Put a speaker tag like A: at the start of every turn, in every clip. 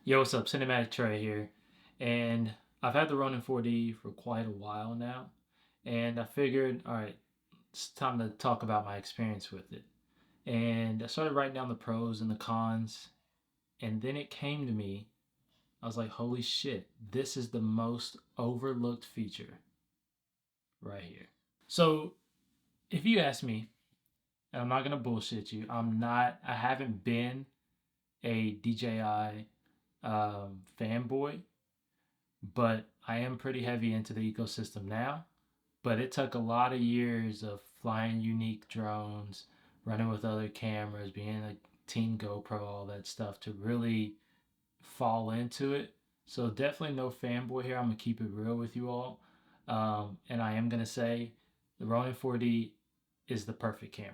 A: Yo, what's up? Cinematic Trey here. And I've had the Ronin 4D for quite a while now. And I figured, all right, it's time to talk about my experience with it. And I started writing down the pros and the cons. And then it came to me. I was like, holy shit, this is the most overlooked feature right here. So if you ask me, and I'm not going to bullshit you, I haven't been a DJI fanboy, but I am pretty heavy into the ecosystem now. But it took a lot of years of flying unique drones, running with other cameras, being a team GoPro, all that stuff to really fall into it. So definitely no fanboy here. I'm gonna keep it real with you all, and I am gonna say the Ronin 4D is the perfect camera,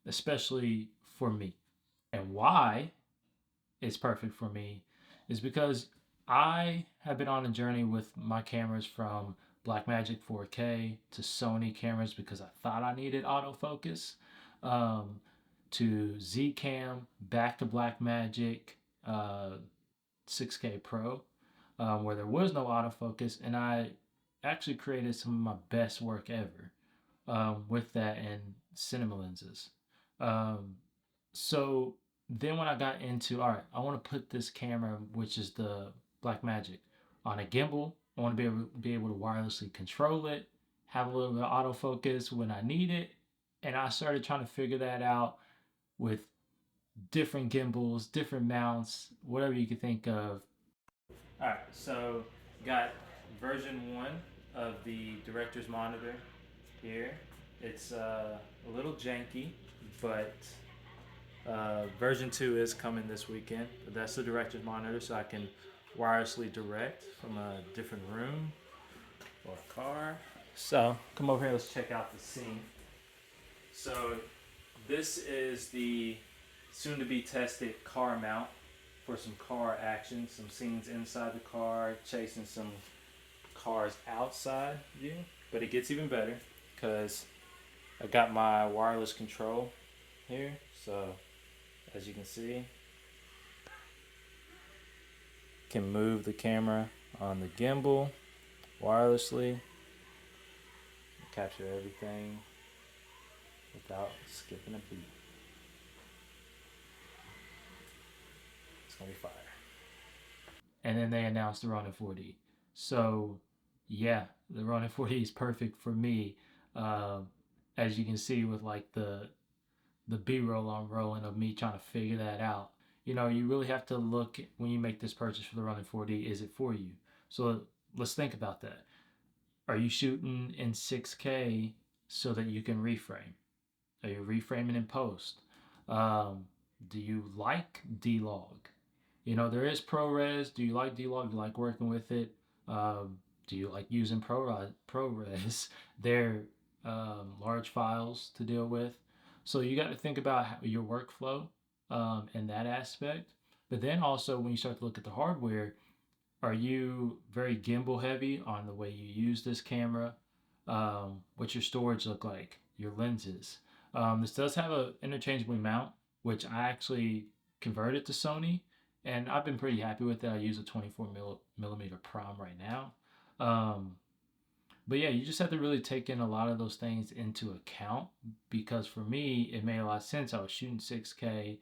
A: especially for me. And why it's perfect for me is because I have been on a journey with my cameras from Blackmagic 4K to Sony cameras because I thought I needed autofocus, um, to Zcam, back to Blackmagic uh, 6K Pro, where there was no autofocus, and I actually created some of my best work ever with that and cinema lenses. Um, so then when I got into, all right, I want to put this camera, which is the Blackmagic, on a gimbal. I want to be able to wirelessly control it, have a little bit of autofocus when I need it. And I started trying to figure that out with different gimbals, different mounts, whatever you could think of. All right, so got version one of the director's monitor here. It's a little janky, but version 2 is coming this weekend. But that's the director's monitor, so I can wirelessly direct from a different room or a car. So come over here, let's check out the scene. So this is the soon to be tested car mount for some car action, some scenes inside the car, chasing some cars outside view. But it gets even better because I got my wireless control here. So as you can see, can move the camera on the gimbal wirelessly, capture everything without skipping a beat. It's gonna be fire. And then they announced the Ronin 4D. So yeah, the Ronin 4D is perfect for me. Uh, as you can see with like the B-roll I'm rolling of me trying to figure that out. You know, you really have to look when you make this purchase for the Ronin 4D, is it for you? So let's think about that. Are you shooting in 6K so that you can reframe? Are you reframing in post? Um, do you like D-Log? You know, there is ProRes. Do you like D-Log? Do you like working with it? Do you like using ProRes? They're large files to deal with. So you got to think about your workflow in that aspect. But then also, when you start to look at the hardware, are you very gimbal heavy on the way you use this camera? What's your storage look like? Your lenses. This does have an interchangeable mount, which I actually converted to Sony, and I've been pretty happy with it. I use a 24 millimeter prom right now. Um, but yeah, you just have to really take in a lot of those things into account because for me, it made a lot of sense. I was shooting 6K.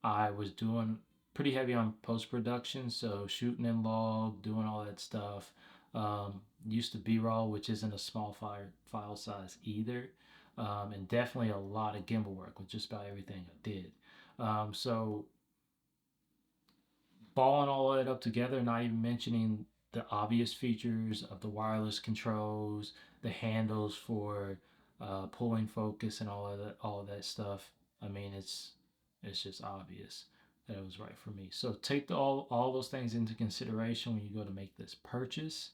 A: I was doing pretty heavy on post production, so shooting in log, doing all that stuff. Used to B-roll, which isn't a small file size either, and definitely a lot of gimbal work with just about everything I did. So balling all that up together, not even mentioning the obvious features of the wireless controls, the handles for pulling focus, and all of that stuff. I mean, it's just obvious that it was right for me. So take all those things into consideration when you go to make this purchase,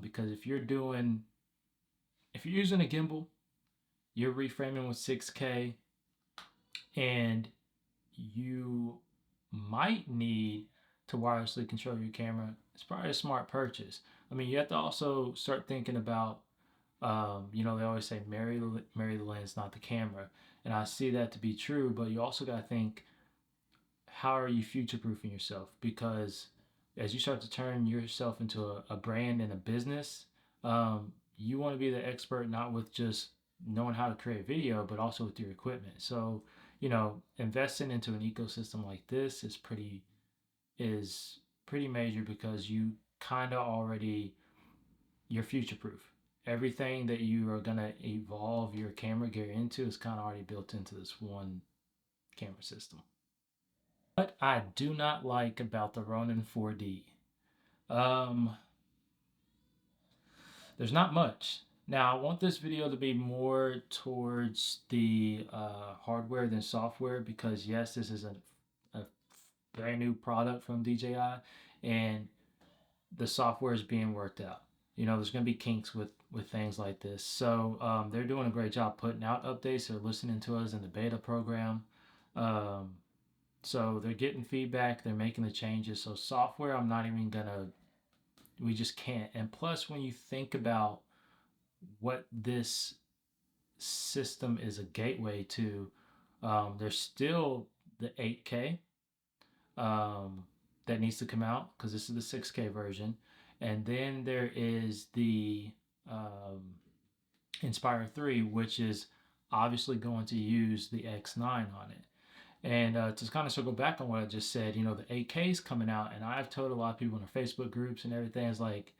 A: because if you're using a gimbal, you're reframing with 6K, and you might need to wirelessly control your camera, it's probably a smart purchase. I mean, you have to also start thinking about, you know, they always say marry the lens, not the camera, and I see that to be true. But you also got to think, how are you future proofing yourself? Because as you start to turn yourself into a brand and a business, you want to be the expert not with just knowing how to create video, but also with your equipment. So, investing into an ecosystem like this is pretty major because you kind of already you're future proof. Everything that you are gonna evolve your camera gear into is kind of already built into this one camera system. What I do not like about the Ronin 4D, um, there's not much. Now, I want this video to be more towards the hardware than software because, yes, this is a brand new product from DJI and the software is being worked out. There's going to be kinks with things like this. So they're doing a great job putting out updates. They're listening to us in the beta program. Um, so they're getting feedback. They're making the changes. So software, I'm not even going to, we just can't. And plus, when you think about what this system is a gateway to, there's still the 8K um, that needs to come out because this is the 6K version. And then there is the um, Inspire 3, which is obviously going to use the X9 on it. And to kind of circle back on what I just said, the 8K is coming out, and I've told a lot of people in our Facebook groups and everything, is like,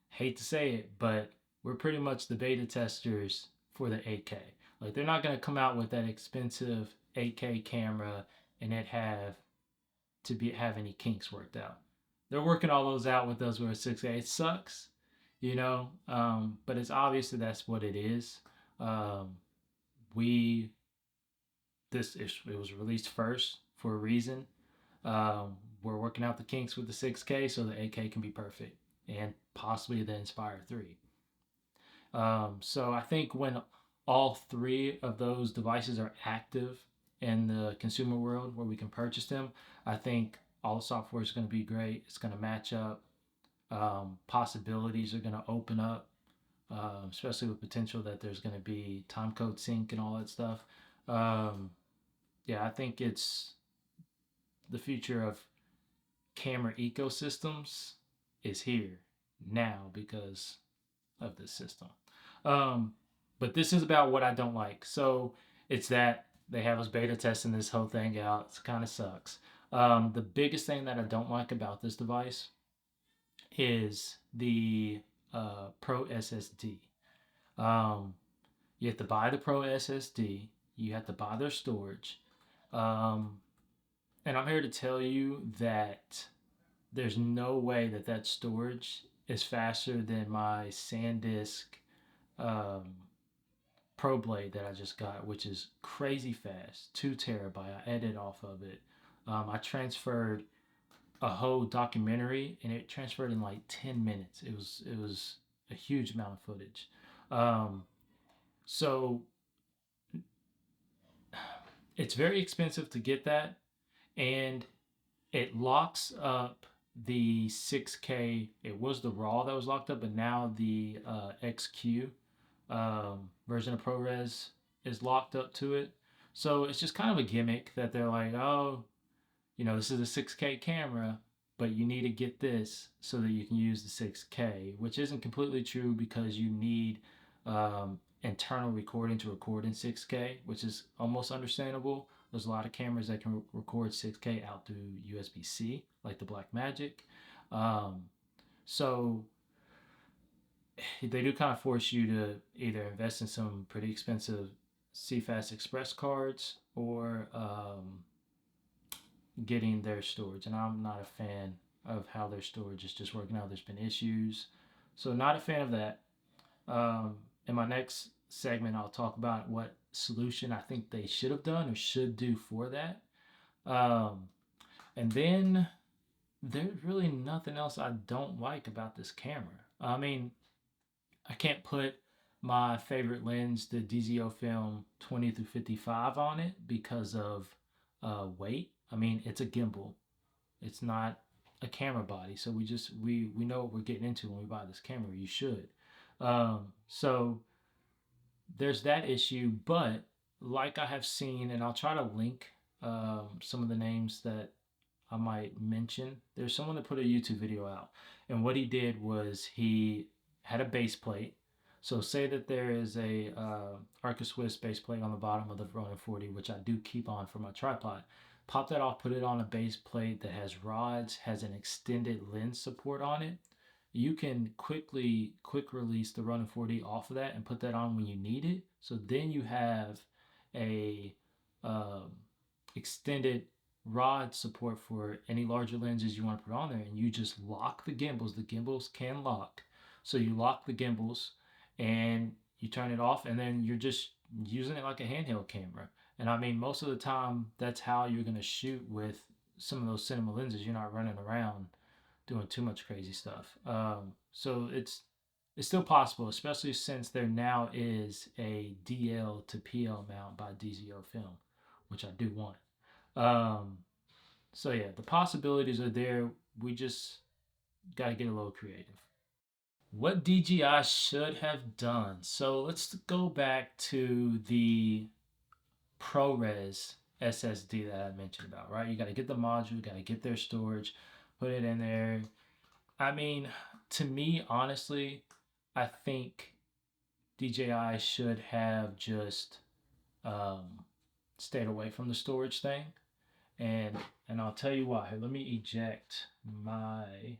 A: hate to say it, but we're pretty much the beta testers for the 8K. Like, they're not going to come out with that expensive 8K camera and have any kinks worked out. They're working all those out with us with a 6K. It sucks, but it's obvious that that's what it is. Um, we it was released first for a reason. We're working out the kinks with the 6K so the 8K can be perfect and possibly the Inspire 3. So I think when all three of those devices are active in the consumer world where we can purchase them, I think all the software is going to be great. It's going to match up. Possibilities are going to open up, especially with potential that there's going to be time code sync and all that stuff. Yeah, I think it's the future of camera ecosystems is here now because of this system. Um, but this is about what I don't like. So it's that they have us beta testing this whole thing out. It kind of sucks. The biggest thing that I don't like about this device is the Pro SSD. Um, you have to buy the Pro SSD. You have to buy their storage. Um, and I'm here to tell you that there's no way that that storage is faster than my SanDisk um, Pro Blade that I just got, which is crazy fast, 2 terabyte. I edited off of it. I transferred a whole documentary, and it transferred in like 10 minutes. It was a huge amount of footage. Um, so it's very expensive to get that, and it locks up the 6K. It was the RAW that was locked up, but now the XQ version of ProRes is locked up to it. So it's just kind of a gimmick that they're like, oh, this is a 6K camera, but you need to get this so that you can use the 6K, which isn't completely true because you need internal recording to record in 6K, which is almost understandable. There's a lot of cameras that can record 6K out through USB-C, like the Blackmagic. Um, so they do kind of force you to either invest in some pretty expensive CFast Express cards or getting their storage. And I'm not a fan of how their storage is just working out. There's been issues. So, not a fan of that. In my next segment, I'll talk about what solution I think they should have done or should do for that. And then there's really nothing else I don't like about this camera. I mean, I can't put my favorite lens, the DZO Film 20 through 55, on it because of weight. I mean, it's a gimbal. It's not a camera body, so we know what we're getting into when we buy this camera. You should. So there's that issue, but like I have seen, and I'll try to link some of the names that I might mention. There's someone that put a YouTube video out, and what he did was he had a base plate. So say that there is a Arca Swiss base plate on the bottom of the Ronin 40, which I do keep on for my tripod. Pop that off, put it on a base plate that has rods, has an extended lens support on it. You can quick release the Ronin 40 off of that and put that on when you need it. So then you have a um, extended rod support for any larger lenses you want to put on there, and you just lock the gimbals. The gimbals can lock, so you lock the gimbals and you turn it off, and then you're just using it like a handheld camera. And I mean, most of the time, that's how you're going to shoot with some of those cinema lenses. You're not running around doing too much crazy stuff. So it's still possible, especially since there now is a DL to PL mount by DZO Film, which I do want. Um, so yeah, the possibilities are there. We just got to get a little creative. What DJI should have done. So let's go back to the ProRes SSD that I mentioned about, right? You got to get the module, got to get their storage, put it in there. I mean, to me, honestly, I think DJI should have just um, stayed away from the storage thing. And and I'll tell you why. Let me eject my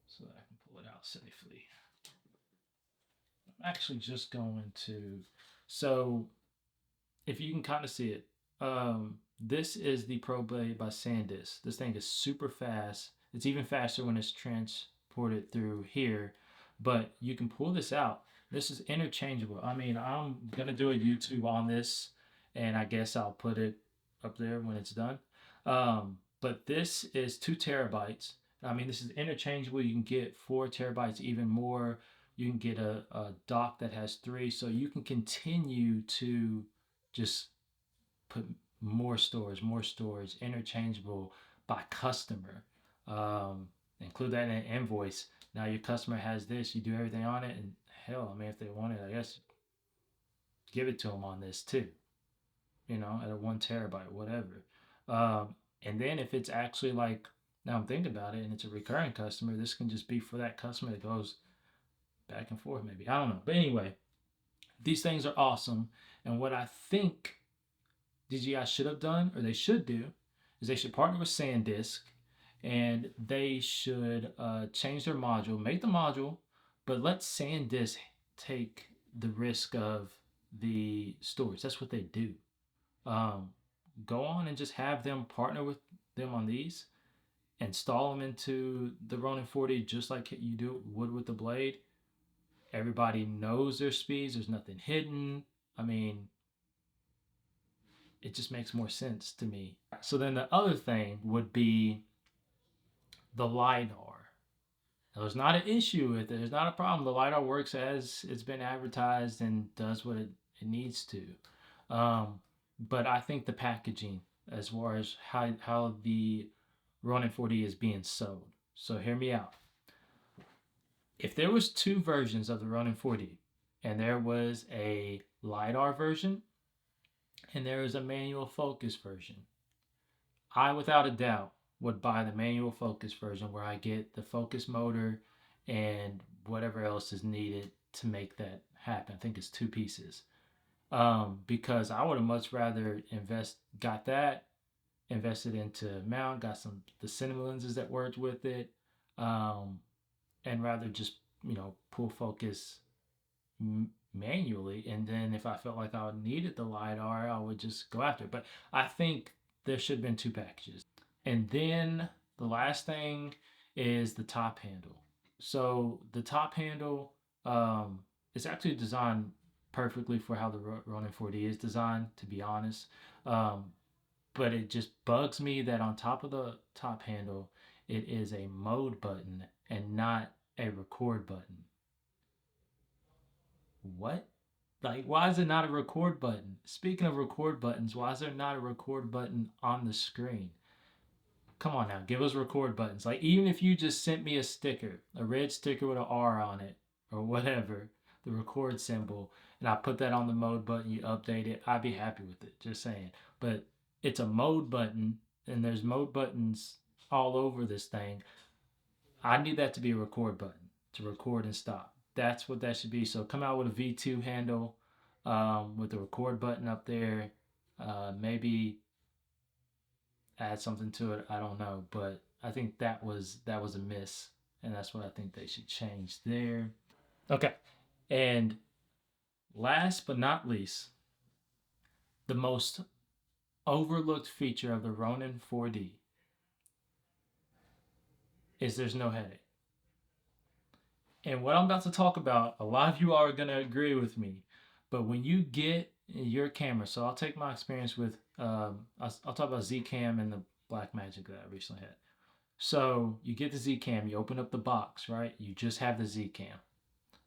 A: so that I can pull it out safely. I'm actually just going to so if you can kind of see it, this is the Pro Blade by SanDisk. This thing is super fast. It's even faster when it's transported through here, but you can pull this out. This is interchangeable. I mean, I'm gonna do a YouTube on this, and I guess I'll put it up there when it's done. But this is 2 terabytes. I mean, this is interchangeable. You can get 4 terabytes, even more. You can get a dock that has 3, so you can continue to just put more storage, interchangeable by customer. Include that in an invoice. Now your customer has this, you do everything on it, and hell, I mean, if they want it, I guess give it to them on this too. You know, at a 1 terabyte, whatever. And then if it's actually like, now I'm thinking about it, and it's a recurring customer, this can just be for that customer that goes back and forth, maybe. I don't know. But anyway, these things are awesome. And what I think DJI should have done, or they should do, is they should partner with SanDisk, and they should change their module, make the module, but let SanDisk take the risk of the storage. That's what they do. Um, Go on and just have them partner with them on these, install them into the Ronin 40 just like you would with the Blade. Everybody knows their speeds. There's nothing hidden. I mean, it just makes more sense to me. So then the other thing would be the LiDAR. Now, there's not an issue with it. There's not a problem. The LiDAR works as it's been advertised and does what it needs to. But I think the packaging, as far as how the Ronin 40 is being sold. So hear me out. If there was 2 versions of the Ronin 40, and there was a LiDAR version and there is a manual focus version, I without a doubt would buy the manual focus version where I get the focus motor and whatever else is needed to make that happen. I think it's 2 pieces. Because I would have much rather got that, invested into mount, got the cinema lenses that worked with it, and rather just pull focus manually, and then if I felt like I needed the LiDAR, I would just go after it. But I think there should have been 2 packages. And then the last thing is the top handle. So the top handle is actually designed perfectly for how the Ronin 40 is designed, to be honest. But it just bugs me that on top of the top handle, it is a mode button and not a record button. What? Like, why is it not a record button? Speaking of record buttons, why is there not a record button on the screen? Come on now, give us record buttons. Like, even if you just sent me a sticker, a red sticker with an R on it, or whatever, the record symbol, and I put that on the mode button, you update it, I'd be happy with it, just saying. But it's a mode button, and there's mode buttons all over this thing. I need that to be a record button to record and stop. That's what that should be. So come out with a V2 handle with the record button up there. Maybe add something to it. I don't know, but I think that was a miss, and that's what I think they should change there. Okay, and last but not least, the most overlooked feature of the Ronin 4D is there's no headache. And what I'm about to talk about, a lot of you are going to agree with me. But when you get your camera, so I'll take my experience with, I'll talk about Zcam and the Blackmagic that I recently had. So you get the Zcam, you open up the box, right? You just have the Zcam.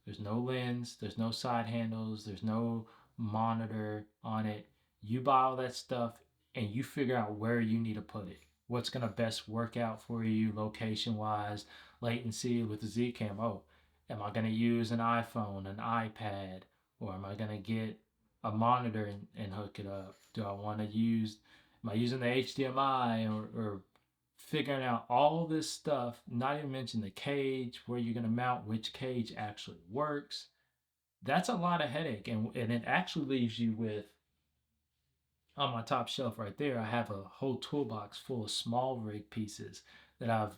A: There's no lens, there's no side handles, there's no monitor on it. You buy all that stuff and you figure out where you need to put it. What's going to best work out for you location wise, latency with the Zcam. Oh, am I going to use an iPhone, an iPad, or am I going to get a monitor and hook it up? Do I want to use, am I using the HDMI or figuring out all this stuff, not even mention the cage, where you're going to mount, which cage actually works. That's a lot of headache. And it actually leaves you with, on my top shelf right there, I have a whole toolbox full of small rig pieces that I've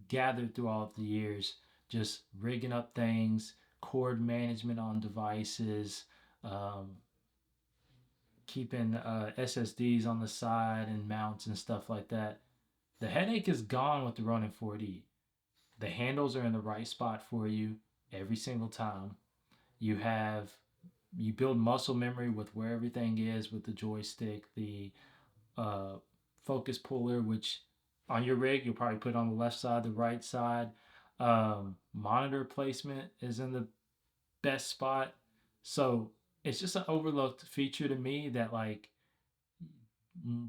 A: gathered through all of the years, just rigging up things, cord management on devices, um, keeping SSDs on the side and mounts and stuff like that. The headache is gone with the Ronin 4D. The handles are in the right spot for you every single time. You have you build muscle memory with where everything is with the joystick, the uh, focus puller, which on your rig you'll probably put on the left side, the right side. Monitor placement is in the best spot. So it's just an overlooked feature to me that, like,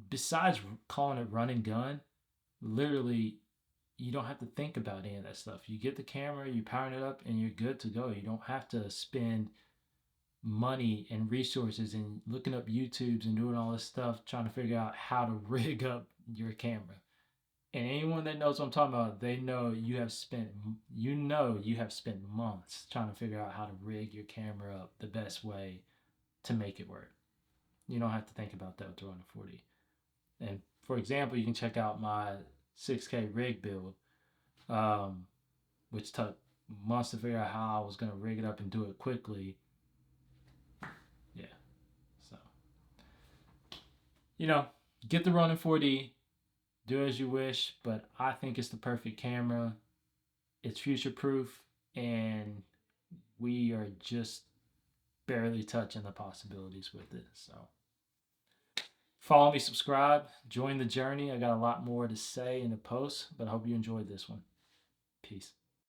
A: besides calling it run and gun, literally you don't have to think about any of that stuff. You get the camera, you power it up, and you're good to go. You don't have to spend money and resources and looking up YouTubes and doing all this stuff trying to figure out how to rig up your camera. And anyone that knows what I'm talking about, they know you have spent months trying to figure out how to rig your camera up the best way to make it work. You don't have to think about that with the Ronin 40. And for example, you can check out my 6K rig build, um, which took months to figure out how I was going to rig it up and do it quickly. Yeah. So, you know, get the Ronin 4D, do as you wish, but I think it's the perfect camera. It's future proof, and we are just barely touching the possibilities with it. So, follow me, subscribe, join the journey. I got a lot more to say in the post, but I hope you enjoyed this one. Peace.